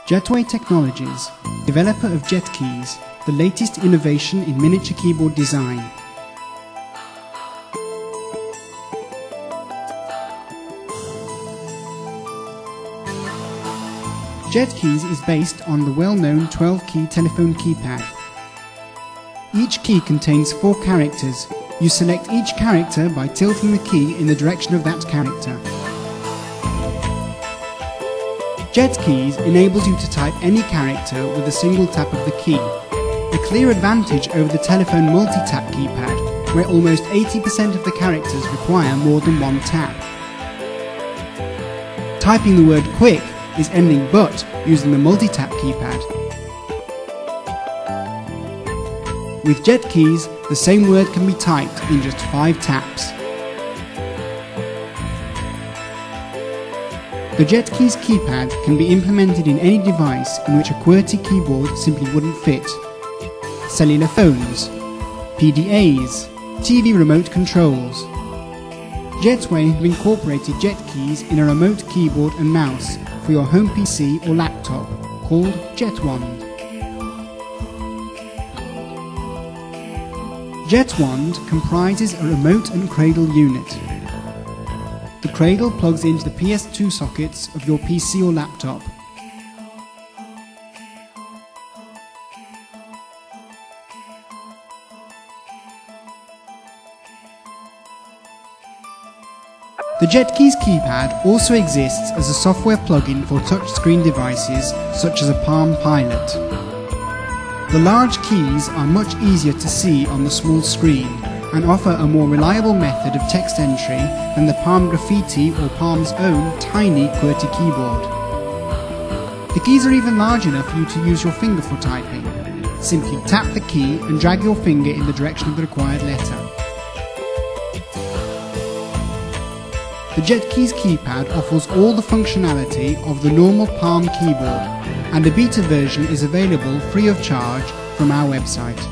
Jetway Technologies, developer of JetKeys, the latest innovation in miniature keyboard design. JetKeys is based on the well-known 12-key telephone keypad. Each key contains 4 characters. You select each character by tilting the key in the direction of that character. JetKeys enables you to type any character with a single tap of the key, a clear advantage over the telephone multi-tap keypad, where almost 80% of the characters require more than one tap. Typing the word quick is anything but using the multi-tap keypad. With JetKeys, the same word can be typed in just 5 taps. The JetKeys keypad can be implemented in any device in which a QWERTY keyboard simply wouldn't fit. Cellular phones, PDAs, TV remote controls. Jetway have incorporated JetKeys in a remote keyboard and mouse for your home PC or laptop called JetWand. JetWand comprises a remote and cradle unit. The cradle plugs into the PS2 sockets of your PC or laptop. The JetKeys keypad also exists as a software plugin for touchscreen devices such as a Palm Pilot. The large keys are much easier to see on the small screen and offer a more reliable method of text entry than the Palm Graffiti or Palm's own tiny QWERTY keyboard. The keys are even large enough for you to use your finger for typing. Simply tap the key and drag your finger in the direction of the required letter. The JetKeys keypad offers all the functionality of the normal Palm keyboard, and a beta version is available free of charge from our website.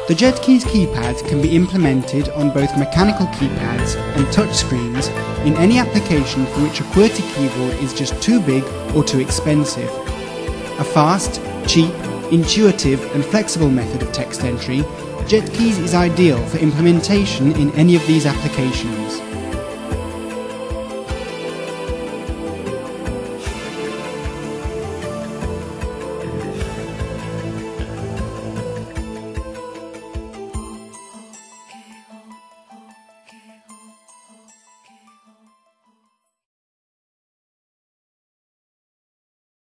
The JetKeys keypad can be implemented on both mechanical keypads and touchscreens in any application for which a QWERTY keyboard is just too big or too expensive. A fast, cheap, intuitive and flexible method of text entry, JetKeys is ideal for implementation in any of these applications.